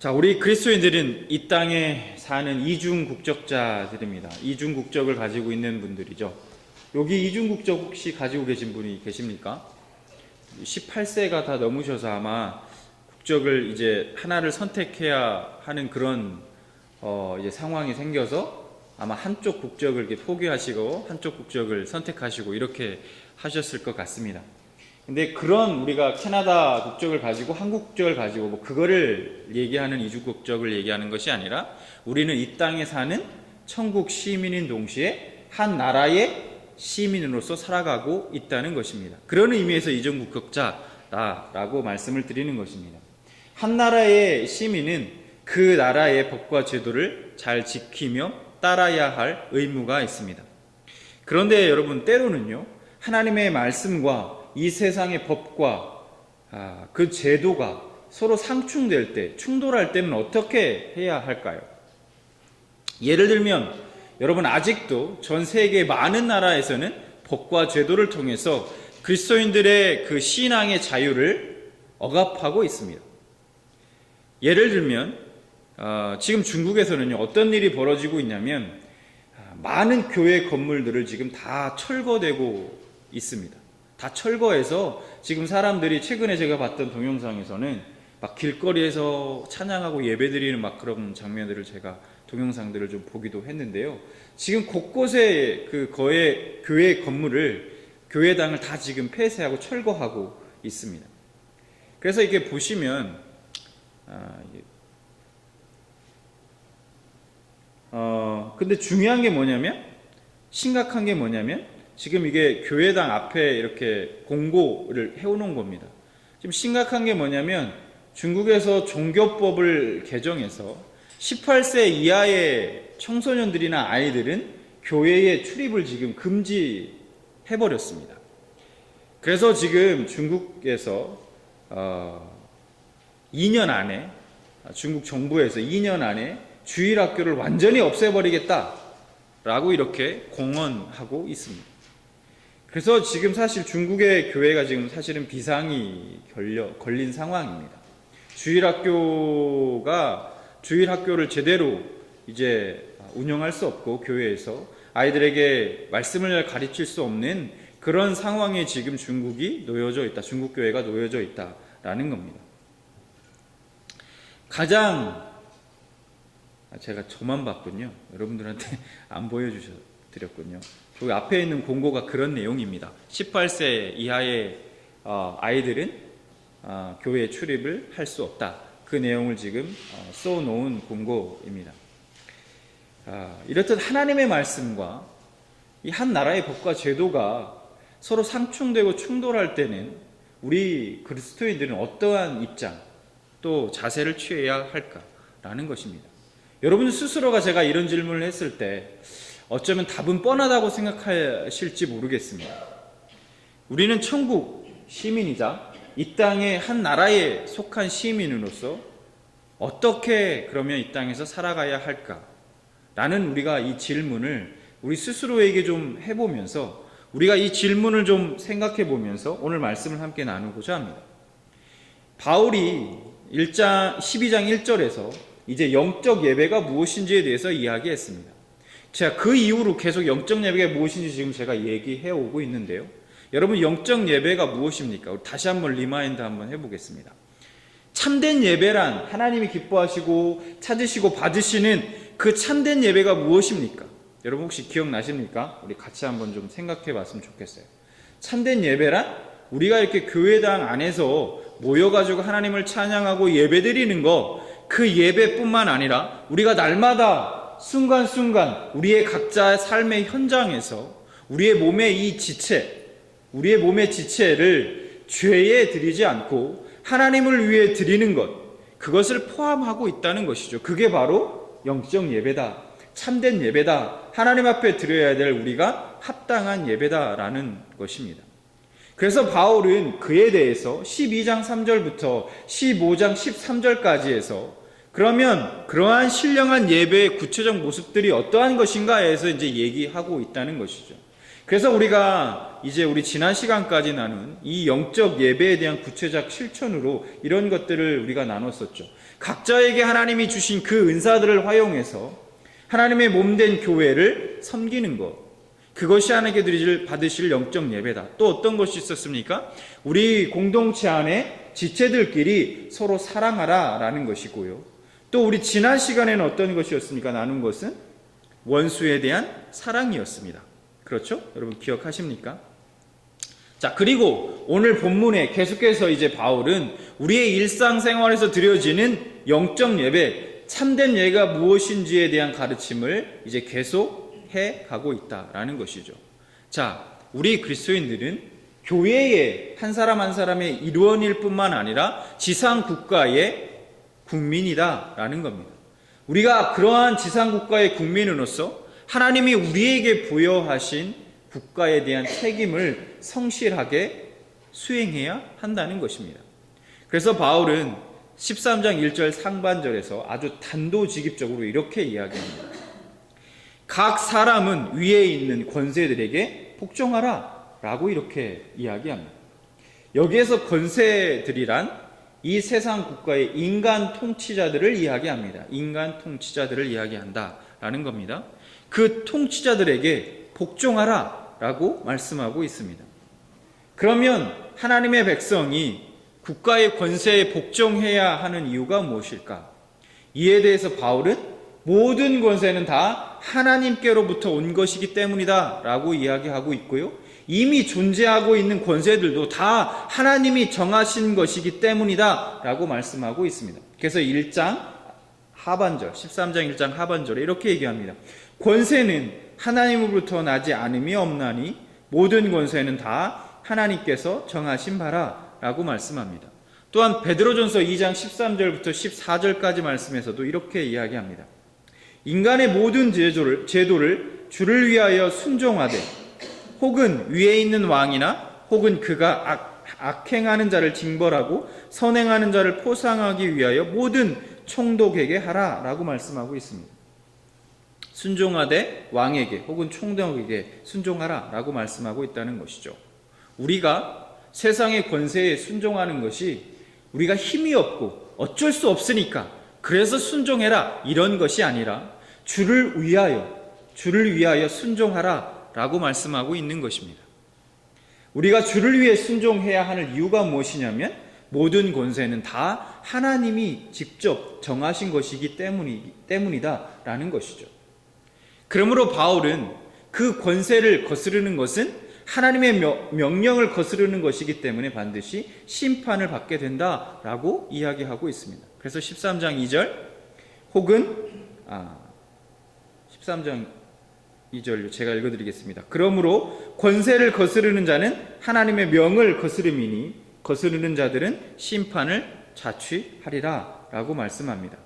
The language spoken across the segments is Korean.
자, 우리 그리스도인들은 이 땅에 사는 이중 국적자들입니다. 이중 국적을 가지고 있는 분들이죠. 여기 이중 국적 혹시 가지고 계신 분이 계십니까? 18세가 다 넘으셔서 아마 국적을 이제 하나를 선택해야 하는 그런 이제 상황이 생겨서 아마 한쪽 국적을 이렇게 포기하시고 한쪽 국적을 선택하시고 이렇게 하셨을 것 같습니다. 근데 그런 우리가 캐나다 국적을 가지고 한국 국적을 가지고 뭐 그거를 얘기하는 이중 국적을 얘기하는 것이 아니라 우리는 이 땅에 사는 천국 시민인 동시에 한 나라의 시민으로서 살아가고 있다는 것입니다. 그런 의미에서 이중 국적자라고 말씀을 드리는 것입니다. 한 나라의 시민은 그 나라의 법과 제도를 잘 지키며 따라야 할 의무가 있습니다. 그런데 여러분, 때로는요, 하나님의 말씀과 이 세상의 법과 그 제도가 서로 상충될 때, 충돌할 때는 어떻게 해야 할까요? 예를 들면 여러분, 아직도 전 세계 많은 나라에서는 법과 제도를 통해서 그리스도인들의 그 신앙의 자유를 억압하고 있습니다. 예를 들면 지금 중국에서는요, 어떤 일이 벌어지고 있냐면 많은 교회 건물들을 지금 다 철거되고 있습니다. 다 철거해서 지금 사람들이, 최근에 제가 봤던 동영상에서는 막 길거리에서 찬양하고 예배드리는 막 그런 장면들을 제가 동영상들을 좀 보기도 했는데요. 지금 곳곳에 그 교회 건물을, 교회당을 다 지금 폐쇄하고 철거하고 있습니다. 그래서 이렇게 보시면 근데 중요한 게 뭐냐면, 심각한 게 뭐냐면 지금 이게 교회당 앞에 이렇게 공고를 해오는 겁니다. 지금 심각한 게 뭐냐면 중국에서 종교법을 개정해서 18세 이하의 청소년들이나 아이들은 교회에 출입을 지금 금지해버렸습니다. 그래서 지금 중국에서 2년 안에, 중국 정부에서 2년 안에 주일학교를 완전히 없애버리겠다라고 이렇게 공언하고 있습니다. 그래서 지금 사실 중국의 교회가 지금 사실은 비상이 걸린 상황입니다. 주일학교를 제대로 이제 운영할 수 없고, 교회에서 아이들에게 말씀을 가르칠 수 없는 그런 상황에 지금 중국이 놓여져 있다. 중국 교회가 놓여져 있다라는 겁니다. 제가 저만 봤군요. 여러분들한테 안 보여드렸군요. 저기 앞에 있는 공고가 그런 내용입니다. 18세 이하의 아이들은 교회에 출입을 할 수 없다. 그 내용을 지금 써놓은 공고입니다. 이렇듯 하나님의 말씀과 이 한 나라의 법과 제도가 서로 상충되고 충돌할 때는 우리 그리스도인들은 어떠한 입장 또 자세를 취해야 할까라는 것입니다. 여러분 스스로가 제가 이런 질문을 했을 때 어쩌면 답은 뻔하다고 생각하실지 모르겠습니다. 우리는 천국 시민이자 이 땅의 한 나라에 속한 시민으로서 어떻게 그러면 이 땅에서 살아가야 할까라는 우리가 이 질문을 우리 스스로에게 좀 해보면서, 우리가 이 질문을 좀 생각해 보면서 오늘 말씀을 함께 나누고자 합니다. 바울이 12장 1절에서 이제 영적 예배가 무엇인지에 대해서 이야기했습니다. 제가 그 이후로 계속 영적 예배가 무엇인지 지금 제가 얘기해 오고 있는데요. 여러분, 영적 예배가 무엇입니까? 다시 한번 리마인드 한번 해보겠습니다. 참된 예배란 하나님이 기뻐하시고 찾으시고 받으시는 그 참된 예배가 무엇입니까? 여러분 혹시 기억나십니까? 우리 같이 한번 좀 생각해 봤으면 좋겠어요. 참된 예배란 우리가 이렇게 교회당 안에서 모여가지고 하나님을 찬양하고 예배드리는 거, 그 예배뿐만 아니라 우리가 날마다 순간순간 우리의 각자의 삶의 현장에서 우리의 몸의 지체를 죄에 드리지 않고 하나님을 위해 드리는 것, 그것을 포함하고 있다는 것이죠. 그게 바로 영적 예배다, 참된 예배다, 하나님 앞에 드려야 될 우리가 합당한 예배다라는 것입니다. 그래서 바울은 그에 대해서 12장 3절부터 15장 13절까지 해서 그러면 그러한 신령한 예배의 구체적 모습들이 어떠한 것인가에서 이제 얘기하고 있다는 것이죠. 그래서 우리가 이제 우리 지난 시간까지 나눈 이 영적 예배에 대한 구체적 실천으로 이런 것들을 우리가 나눴었죠. 각자에게 하나님이 주신 그 은사들을 활용해서 하나님의 몸된 교회를 섬기는 것, 그것이 하나님께 받으실 영적 예배다. 또 어떤 것이 있었습니까? 우리 공동체 안에 지체들끼리 서로 사랑하라 라는 것이고요. 또 우리 지난 시간에는 어떤 것이었습니까? 나눈 것은 원수에 대한 사랑이었습니다. 그렇죠? 여러분 기억하십니까? 자, 그리고 오늘 본문에 계속해서 이제 바울은 우리의 일상생활에서 드려지는 영적 예배, 참된 예가 무엇인지에 대한 가르침을 이제 계속 해 가고 있다라는 것이죠. 자, 우리 그리스도인들은 교회의 한 사람 한 사람의 일원일 뿐만 아니라 지상 국가의 국민이다라는 겁니다. 우리가 그러한 지상 국가의 국민으로서 하나님이 우리에게 부여하신 국가에 대한 책임을 성실하게 수행해야 한다는 것입니다. 그래서 바울은 13장 1절 상반절에서 아주 단도직입적으로 이렇게 이야기합니다. 각 사람은 위에 있는 권세들에게 복종하라 라고 이렇게 이야기합니다. 여기에서 권세들이란 이 세상 국가의 인간 통치자들을 이야기합니다. 인간 통치자들을 이야기한다라는 겁니다. 그 통치자들에게 복종하라 라고 말씀하고 있습니다. 그러면 하나님의 백성이 국가의 권세에 복종해야 하는 이유가 무엇일까? 이에 대해서 바울은 모든 권세는 다 하나님께로부터 온 것이기 때문이다 라고 이야기하고 있고요. 이미 존재하고 있는 권세들도 다 하나님이 정하신 것이기 때문이다 라고 말씀하고 있습니다. 그래서 1장 하반절, 13장 1장 하반절에 이렇게 얘기합니다. 권세는 하나님으로부터 나지 않음이 없나니 모든 권세는 다 하나님께서 정하신 바라 라고 말씀합니다. 또한 베드로전서 2장 13절부터 14절까지 말씀에서도 이렇게 이야기합니다. 인간의 모든 제도를 주를 위하여 순종하되 혹은 위에 있는 왕이나 혹은 그가 악행하는 자를 징벌하고 선행하는 자를 포상하기 위하여 모든 총독에게 하라 라고 말씀하고 있습니다. 순종하되 왕에게 혹은 총독에게 순종하라 라고 말씀하고 있다는 것이죠. 우리가 세상의 권세에 순종하는 것이 우리가 힘이 없고 어쩔 수 없으니까 그래서 순종해라 이런 것이 아니라 주를 위하여 순종하라 라고 말씀하고 있는 것입니다. 우리가 주를 위해 순종해야 하는 이유가 무엇이냐면 모든 권세는 다 하나님이 직접 정하신 것이기 때문이다 라는 것이죠. 그러므로 바울은 그 권세를 거스르는 것은 하나님의 명령을 거스르는 것이기 때문에 반드시 심판을 받게 된다라고 이야기하고 있습니다. 그래서 13장 2절 혹은 13장 2절 제가 읽어드리겠습니다. 그러므로 권세를 거스르는 자는 하나님의 명을 거스름이니 거스르는 자들은 심판을 자취하리라 라고 말씀합니다.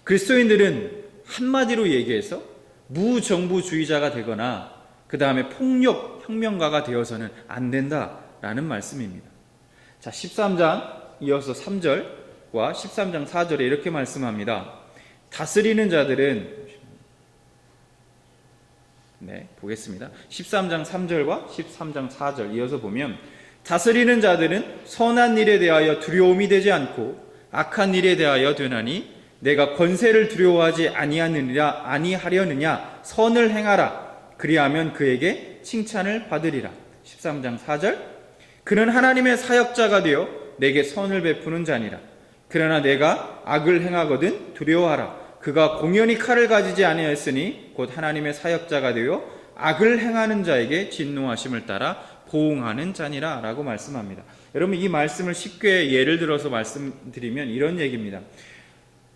그리스도인들은 한마디로 얘기해서 무정부주의자가 되거나 그 다음에 폭력 혁명가가 되어서는 안 된다라는 말씀입니다. 자, 13장 이어서 3절과 13장 4절에 이렇게 말씀합니다. 다스리는 자들은 보겠습니다. 13장 3절과 13장 4절 이어서 보면 다스리는 자들은 선한 일에 대하여 두려움이 되지 않고 악한 일에 대하여 되나니 내가 권세를 두려워하지 아니하려느냐 선을 행하라 그리하면 그에게 칭찬을 받으리라. 13장 4절 그는 하나님의 사역자가 되어 내게 선을 베푸는 자니라. 그러나 내가 악을 행하거든 두려워하라. 그가 공연히 칼을 가지지 아니하였으니 곧 하나님의 사역자가 되어 악을 행하는 자에게 진노하심을 따라 보응하는 자니라 라고 말씀합니다. 여러분 이 말씀을 쉽게 예를 들어서 말씀드리면 이런 얘기입니다.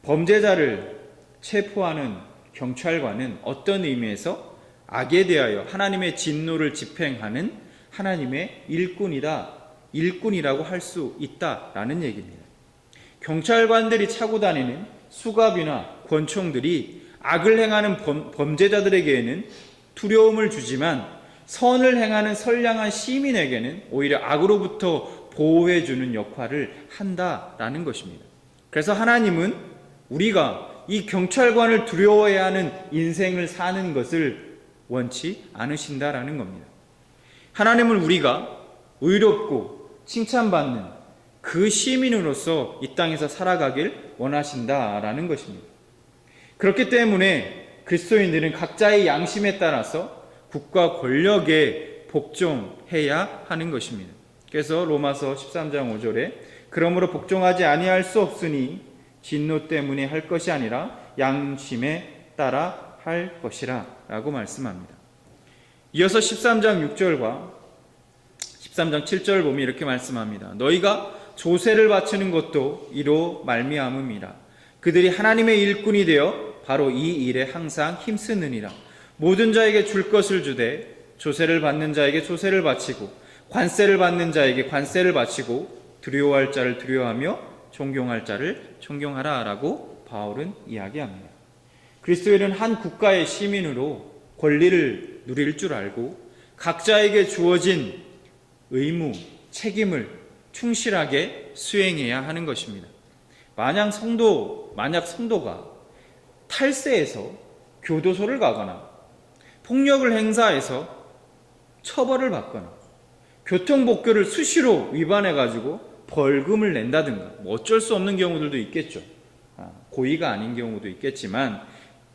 범죄자를 체포하는 경찰관은 어떤 의미에서 악에 대하여 하나님의 진노를 집행하는 하나님의 일꾼이라고 할 수 있다라는 얘기입니다. 경찰관들이 차고 다니는 수갑이나 권총들이 악을 행하는 범죄자들에게는 두려움을 주지만 선을 행하는 선량한 시민에게는 오히려 악으로부터 보호해주는 역할을 한다라는 것입니다. 그래서 하나님은 우리가 이 경찰관을 두려워해야 하는 인생을 사는 것을 원치 않으신다라는 겁니다. 하나님은 우리가 의롭고 칭찬받는 그 시민으로서 이 땅에서 살아가길 원하신다라는 것입니다. 그렇기 때문에 그리스도인들은 각자의 양심에 따라서 국가 권력에 복종해야 하는 것입니다. 그래서 로마서 13장 5절에 그러므로 복종하지 아니할 수 없으니 진노 때문에 할 것이 아니라 양심에 따라 할 것이라 라고 말씀합니다. 이어서 13장 6절과 13장 7절을 보면 이렇게 말씀합니다. 너희가 조세를 바치는 것도 이로 말미암음이라. 그들이 하나님의 일꾼이 되어 바로 이 일에 항상 힘쓰느니라. 모든 자에게 줄 것을 주되 조세를 받는 자에게 조세를 바치고 관세를 받는 자에게 관세를 바치고 두려워할 자를 두려워하며 존경할 자를 존경하라 라고 바울은 이야기합니다. 그리스도인은 한 국가의 시민으로 권리를 누릴 줄 알고 각자에게 주어진 의무, 책임을 충실하게 수행해야 하는 것입니다. 만약 성도가 탈세해서 교도소를 가거나 폭력을 행사해서 처벌을 받거나 교통법규를 수시로 위반해가지고 벌금을 낸다든가 어쩔 수 없는 경우들도 있겠죠. 고의가 아닌 경우도 있겠지만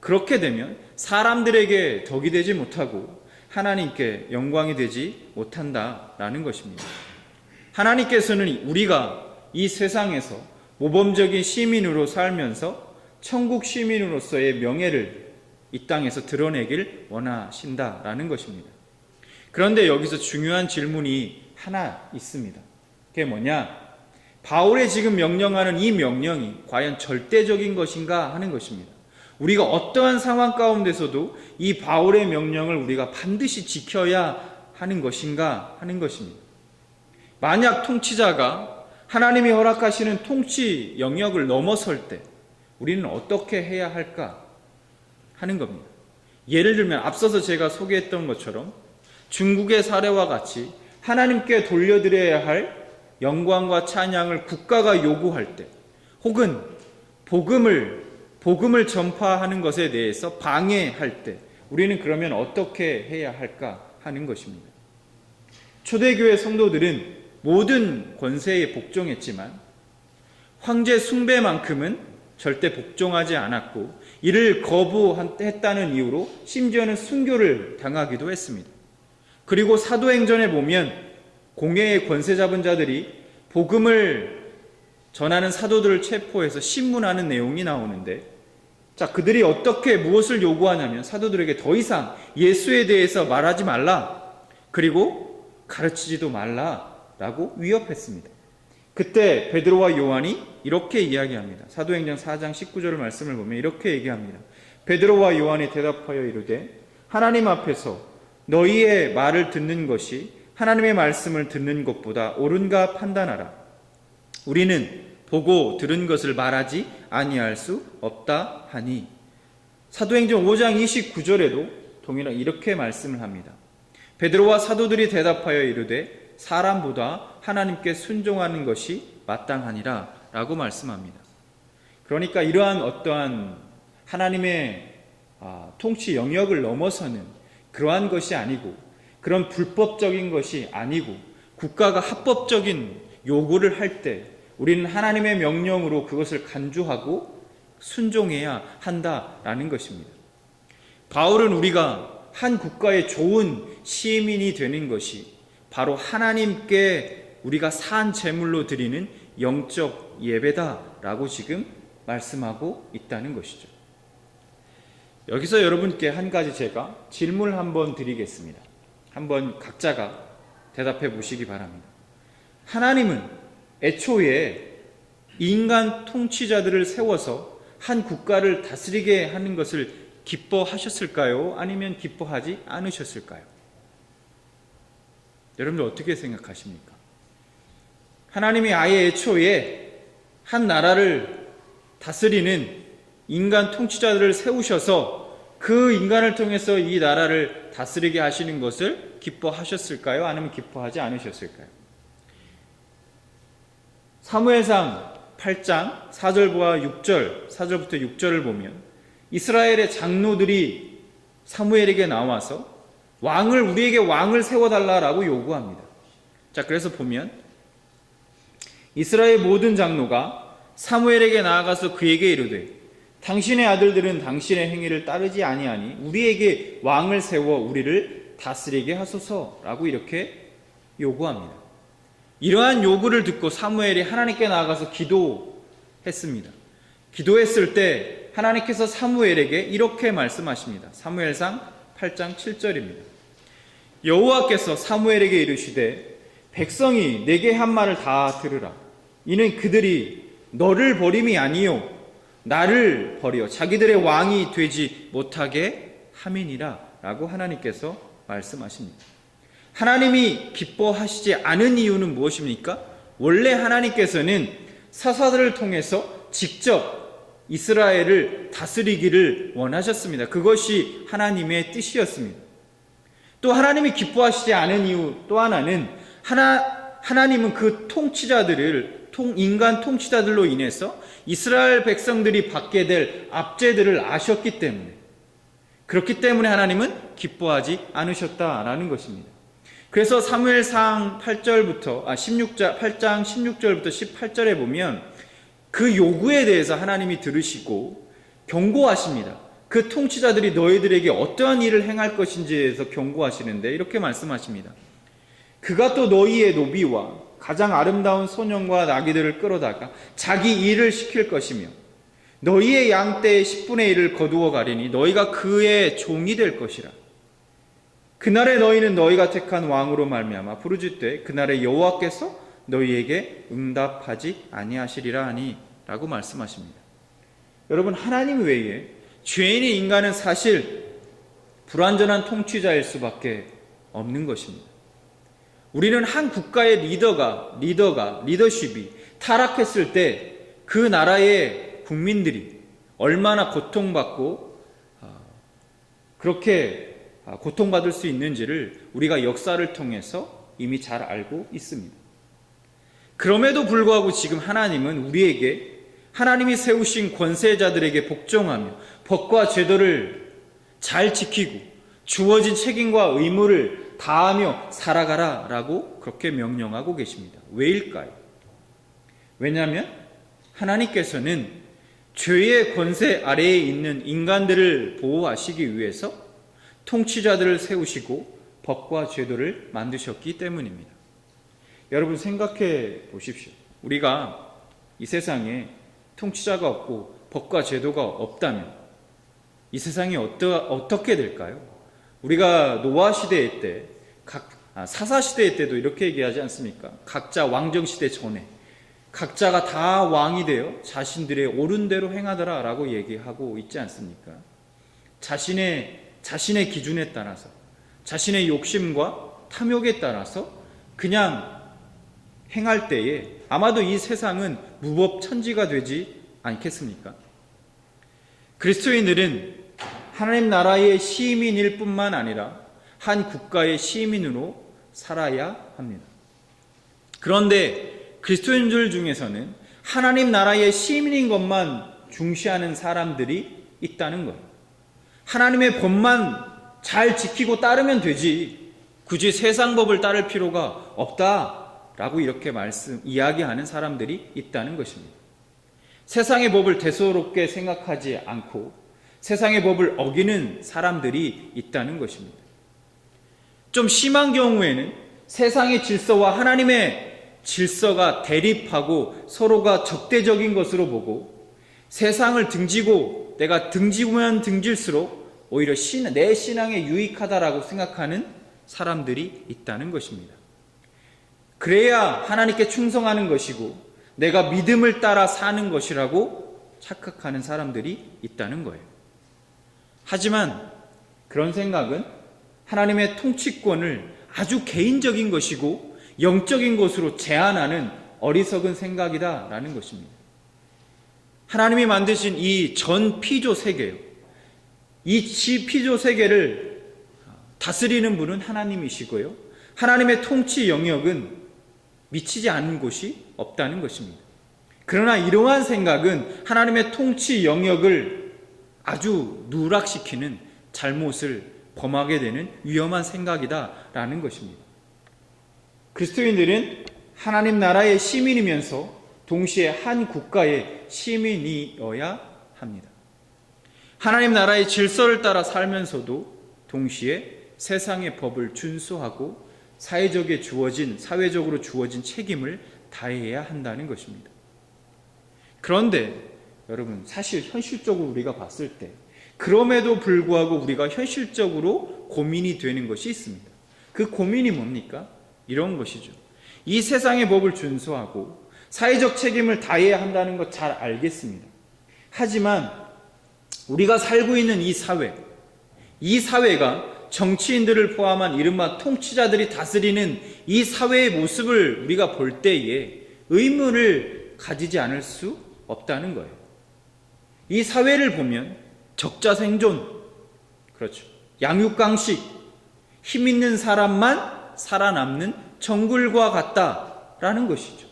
그렇게 되면 사람들에게 덕이 되지 못하고 하나님께 영광이 되지 못한다라는 것입니다. 하나님께서는 우리가 이 세상에서 모범적인 시민으로 살면서 천국 시민으로서의 명예를 이 땅에서 드러내길 원하신다라는 것입니다. 그런데 여기서 중요한 질문이 하나 있습니다. 그게 뭐냐? 바울의 지금 명령하는 이 명령이 과연 절대적인 것인가 하는 것입니다. 우리가 어떠한 상황 가운데서도 이 바울의 명령을 우리가 반드시 지켜야 하는 것인가 하는 것입니다. 만약 통치자가 하나님이 허락하시는 통치 영역을 넘어설 때 우리는 어떻게 해야 할까 하는 겁니다. 예를 들면 앞서서 제가 소개했던 것처럼 중국의 사례와 같이 하나님께 돌려드려야 할 영광과 찬양을 국가가 요구할 때 혹은 복음을 전파하는 것에 대해서 방해할 때 우리는 그러면 어떻게 해야 할까 하는 것입니다. 초대교회 성도들은 모든 권세에 복종했지만 황제 숭배만큼은 절대 복종하지 않았고 이를 거부했다는 이유로 심지어는 순교를 당하기도 했습니다. 그리고 사도행전에 보면 공회의 권세 잡은 자들이 복음을 전하는 사도들을 체포해서 신문하는 내용이 나오는데 자, 그들이 무엇을 요구하냐면 사도들에게 더 이상 예수에 대해서 말하지 말라 그리고 가르치지도 말라라고 위협했습니다. 그때 베드로와 요한이 이렇게 이야기합니다. 사도행전 4장 19절 말씀을 보면 이렇게 얘기합니다. 베드로와 요한이 대답하여 이르되 하나님 앞에서 너희의 말을 듣는 것이 하나님의 말씀을 듣는 것보다 옳은가 판단하라. 우리는 보고 들은 것을 말하지 아니할 수 없다 하니. 사도행전 5장 29절에도 동일하게 이렇게 말씀을 합니다. 베드로와 사도들이 대답하여 이르되 사람보다 하나님께 순종하는 것이 마땅하니라 라고 말씀합니다. 그러니까 이러한 어떠한 하나님의 통치 영역을 넘어서는 그러한 것이 아니고 그런 불법적인 것이 아니고 국가가 합법적인 요구를 할 때 우리는 하나님의 명령으로 그것을 간주하고 순종해야 한다라는 것입니다. 바울은 우리가 한 국가의 좋은 시민이 되는 것이 바로 하나님께 우리가 산 제물로 드리는 영적 예배다라고 지금 말씀하고 있다는 것이죠. 여기서 여러분께 한 가지 제가 질문을 한번 드리겠습니다. 한번 각자가 대답해 보시기 바랍니다. 하나님은 애초에 인간 통치자들을 세워서 한 국가를 다스리게 하는 것을 기뻐하셨을까요? 아니면 기뻐하지 않으셨을까요? 여러분들 어떻게 생각하십니까? 하나님이 아예 애초에 한 나라를 다스리는 인간 통치자들을 세우셔서 그 인간을 통해서 이 나라를 다스리게 하시는 것을 기뻐하셨을까요? 아니면 기뻐하지 않으셨을까요? 사무엘상 8장 4절부터 6절을 보면 이스라엘의 장로들이 사무엘에게 나와서 우리에게 왕을 세워달라고 요구합니다. 자, 그래서 보면 이스라엘 모든 장로가 사무엘에게 나아가서 그에게 이르되 당신의 아들들은 당신의 행위를 따르지 아니하니 우리에게 왕을 세워 우리를 다스리게 하소서라고 이렇게 요구합니다. 이러한 요구를 듣고 사무엘이 하나님께 나아가서 기도했습니다. 기도했을 때 하나님께서 사무엘에게 이렇게 말씀하십니다. 사무엘상 8장 7절입니다. 여호와께서 사무엘에게 이르시되 백성이 내게 한 말을 다 들으라. 이는 그들이 너를 버림이 아니요 나를 버려 자기들의 왕이 되지 못하게 함이니라 라고 하나님께서 말씀하십니다. 하나님이 기뻐하시지 않은 이유는 무엇입니까? 원래 하나님께서는 사사들을 통해서 직접 이스라엘을 다스리기를 원하셨습니다. 그것이 하나님의 뜻이었습니다. 또 하나님이 기뻐하시지 않은 이유 또 하나는 하나님은 그 통치자들을 인간 통치자들로 인해서 이스라엘 백성들이 받게 될 압제들을 아셨기 때문에, 그렇기 때문에 하나님은 기뻐하지 않으셨다라는 것입니다. 그래서 사무엘상 8장 16절부터 18절에 보면 그 요구에 대해서 하나님이 들으시고 경고하십니다. 그 통치자들이 너희들에게 어떠한 일을 행할 것인지에 대해서 경고하시는데 이렇게 말씀하십니다. 그가 또 너희의 노비와 가장 아름다운 소년과 나귀들을 끌어다가 자기 일을 시킬 것이며 너희의 양떼의 10분의 1을 거두어 가리니 너희가 그의 종이 될 것이라. 그날에 너희는 너희가 택한 왕으로 말미암아 부르짖되 그날에 여호와께서 너희에게 응답하지 아니하시리라 하니 라고 말씀하십니다. 여러분, 하나님 외에 죄인인 인간은 사실 불완전한 통치자일 수밖에 없는 것입니다. 우리는 한 국가의 리더십이 타락했을 때 그 나라의 국민들이 얼마나 고통받고 그렇게 고통받을 수 있는지를 우리가 역사를 통해서 이미 잘 알고 있습니다. 그럼에도 불구하고 지금 하나님은 우리에게 하나님이 세우신 권세자들에게 복종하며 법과 제도를 잘 지키고 주어진 책임과 의무를 다하며 살아가라 라고 그렇게 명령하고 계십니다. 왜일까요? 왜냐하면 하나님께서는 죄의 권세 아래에 있는 인간들을 보호하시기 위해서 통치자들을 세우시고 법과 제도를 만드셨기 때문입니다. 여러분, 생각해 보십시오. 우리가 이 세상에 통치자가 없고 법과 제도가 없다면 이 세상이 어떻게 될까요? 우리가 노아 시대 때, 사사 시대 때도 이렇게 얘기하지 않습니까? 각자 왕정 시대 전에 각자가 다 왕이 되어 자신들의 옳은 대로 행하더라 라고 얘기하고 있지 않습니까? 자신의 기준에 따라서, 자신의 욕심과 탐욕에 따라서 그냥 행할 때에 아마도 이 세상은 무법천지가 되지 않겠습니까? 그리스도인들은 하나님 나라의 시민일 뿐만 아니라 한 국가의 시민으로 살아야 합니다. 그런데 그리스도인들 중에서는 하나님 나라의 시민인 것만 중시하는 사람들이 있다는 거예요. 하나님의 법만 잘 지키고 따르면 되지 굳이 세상 법을 따를 필요가 없다라고 이렇게 이야기하는 사람들이 있다는 것입니다. 세상의 법을 대수롭게 생각하지 않고 세상의 법을 어기는 사람들이 있다는 것입니다. 좀 심한 경우에는 세상의 질서와 하나님의 질서가 대립하고 서로가 적대적인 것으로 보고 세상을 등지고 내가 등지면 등질수록 오히려 내 신앙에 유익하다라고 생각하는 사람들이 있다는 것입니다. 그래야 하나님께 충성하는 것이고 내가 믿음을 따라 사는 것이라고 착각하는 사람들이 있다는 거예요. 하지만 그런 생각은 하나님의 통치권을 아주 개인적인 것이고 영적인 것으로 제한하는 어리석은 생각이다라는 것입니다. 하나님이 만드신 이 전 피조 세계요, 이 피조 세계를 다스리는 분은 하나님이시고요, 하나님의 통치 영역은 미치지 않는 곳이 없다는 것입니다. 그러나 이러한 생각은 하나님의 통치 영역을 아주 누락시키는 잘못을 범하게 되는 위험한 생각이다라는 것입니다. 그리스도인들은 하나님 나라의 시민이면서 동시에 한 국가의 시민이어야 합니다. 하나님 나라의 질서를 따라 살면서도 동시에 세상의 법을 준수하고 사회적으로 주어진 책임을 다해야 한다는 것입니다. 그런데 여러분, 사실 현실적으로 우리가 봤을 때 그럼에도 불구하고 우리가 현실적으로 고민이 되는 것이 있습니다. 그 고민이 뭡니까? 이런 것이죠. 이 세상의 법을 준수하고 사회적 책임을 다해야 한다는 것 잘 알겠습니다. 하지만 우리가 살고 있는 이 사회가 정치인들을 포함한 이른바 통치자들이 다스리는 이 사회의 모습을 우리가 볼 때에 의문을 가지지 않을 수 없다는 거예요. 이 사회를 보면 적자생존, 그렇죠. 양육강식, 힘 있는 사람만 살아남는 정글과 같다라는 것이죠.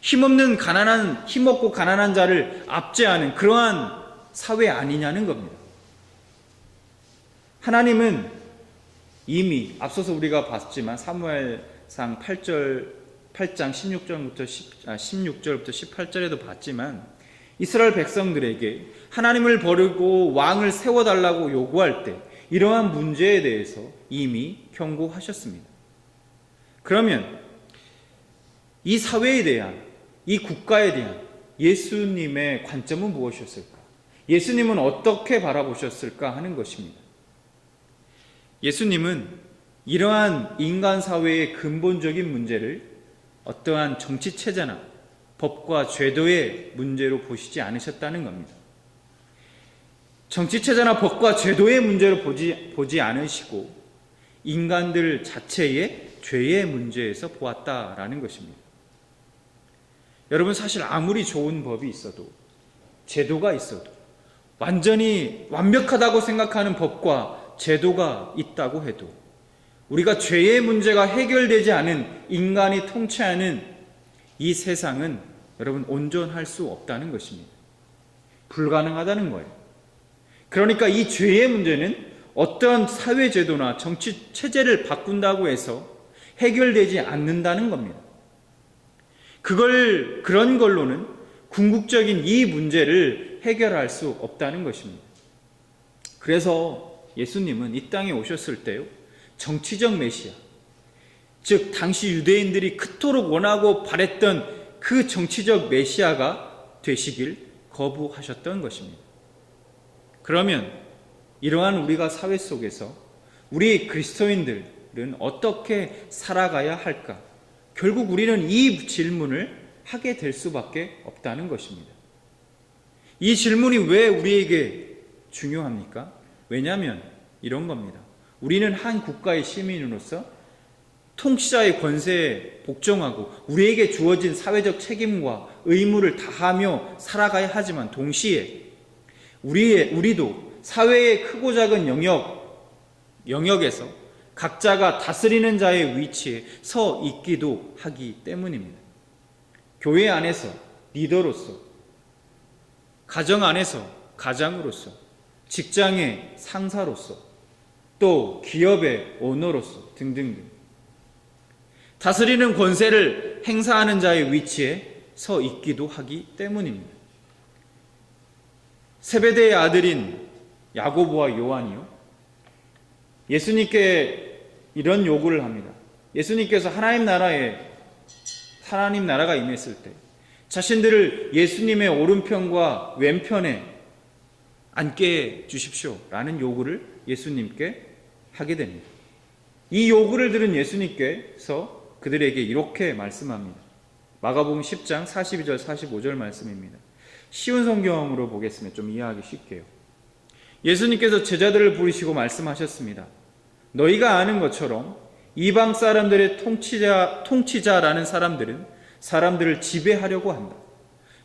힘없고 가난한 자를 압제하는 그러한 사회 아니냐는 겁니다. 하나님은 이미 앞서서 우리가 봤지만 사무엘상 8장 16절부터 18절에도 봤지만 이스라엘 백성들에게 하나님을 버리고 왕을 세워달라고 요구할 때 이러한 문제에 대해서 이미 경고하셨습니다. 그러면 이 사회에 대한, 이 국가에 대한 예수님의 관점은 무엇이었을까? 예수님은 어떻게 바라보셨을까 하는 것입니다. 예수님은 이러한 인간 사회의 근본적인 문제를 어떠한 정치체제나 법과 제도의 문제로 보시지 않으셨다는 겁니다. 정치체제나 법과 제도의 문제로 보지 않으시고 인간들 자체의 죄의 문제에서 보았다라는 것입니다. 여러분, 사실 아무리 좋은 법이 있어도, 제도가 있어도, 완전히 완벽하다고 생각하는 법과 제도가 있다고 해도 우리가 죄의 문제가 해결되지 않은 인간이 통치하는 이 세상은 여러분 온전할 수 없다는 것입니다. 불가능하다는 거예요. 그러니까 이 죄의 문제는 어떠한 사회제도나 정치 체제를 바꾼다고 해서 해결되지 않는다는 겁니다. 그런 걸로는 궁극적인 이 문제를 해결할 수 없다는 것입니다. 그래서 예수님은 이 땅에 오셨을 때요, 정치적 메시아, 즉 당시 유대인들이 그토록 원하고 바랬던 그 정치적 메시아가 되시길 거부하셨던 것입니다. 그러면 이러한 우리가 사회 속에서 우리 그리스도인들은 어떻게 살아가야 할까? 결국 우리는 이 질문을 하게 될 수밖에 없다는 것입니다. 이 질문이 왜 우리에게 중요합니까? 왜냐하면 이런 겁니다. 우리는 한 국가의 시민으로서 통치자의 권세에 복종하고 우리에게 주어진 사회적 책임과 의무를 다하며 살아가야 하지만 동시에 우리도 사회의 크고 작은 영역에서 각자가 다스리는 자의 위치에 서 있기도 하기 때문입니다. 교회 안에서 리더로서, 가정 안에서 가장으로서, 직장의 상사로서, 또 기업의 오너로서 등등등 다스리는 권세를 행사하는 자의 위치에 서 있기도 하기 때문입니다. 세베대의 아들인 야고보와 요한이요, 예수님께 이런 요구를 합니다. 예수님께서 하나님 나라가 임했을 때 자신들을 예수님의 오른편과 왼편에 앉게 해주십시오 라는 요구를 예수님께 하게 됩니다. 이 요구를 들은 예수님께서 그들에게 이렇게 말씀합니다. 마가복음 10장 42절 45절 말씀입니다. 쉬운 성경으로 보겠습니다. 좀 이해하기 쉽게요. 예수님께서 제자들을 부르시고 말씀하셨습니다. 너희가 아는 것처럼 이방 사람들의 통치자라는 사람들은 사람들을 지배하려고 한다.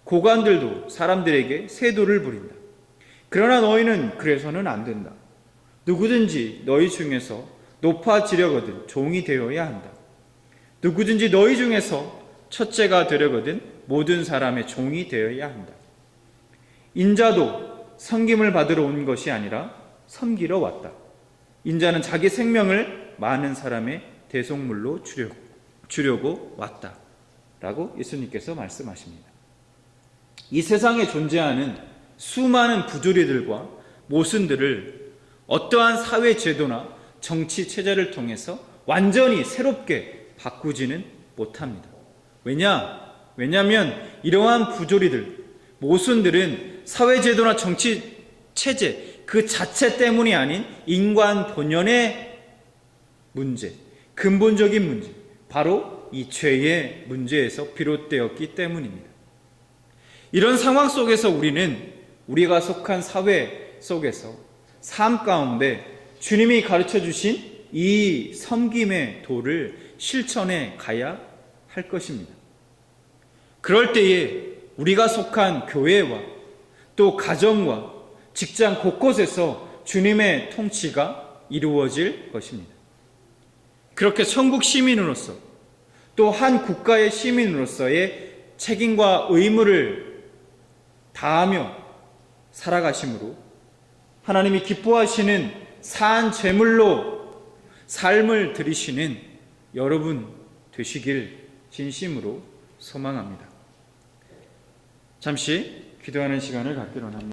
고관들도 사람들에게 세도를 부린다. 그러나 너희는 그래서는 안 된다. 누구든지 너희 중에서 높아지려거든 종이 되어야 한다. 누구든지 너희 중에서 첫째가 되려거든 모든 사람의 종이 되어야 한다. 인자도 섬김을 받으러 온 것이 아니라 섬기러 왔다. 인자는 자기 생명을 많은 사람의 대속물로 주려고. 주려고 왔다라고 예수님께서 말씀하십니다. 이 세상에 존재하는 수많은 부조리들과 모순들을 어떠한 사회 제도나 정치 체제를 통해서 완전히 새롭게 바꾸지는 못합니다. 왜냐하면 이러한 부조리들, 모순들은 사회 제도나 정치 체제 그 자체 때문이 아닌 인간 본연의 문제, 근본적인 문제, 바로 이 죄의 문제에서 비롯되었기 때문입니다. 이런 상황 속에서 우리가 속한 사회 속에서 삶 가운데 주님이 가르쳐 주신 이 섬김의 도를 실천해 가야 할 것입니다. 그럴 때에 우리가 속한 교회와 또 가정과 직장 곳곳에서 주님의 통치가 이루어질 것입니다. 그렇게 천국 시민으로서 또 한 국가의 시민으로서의 책임과 의무를 다하며 살아가심으로 하나님이 기뻐하시는 산 제물로 삶을 드리시는 여러분 되시길 진심으로 소망합니다. 잠시 기도하는 시간을 갖기로 합니다.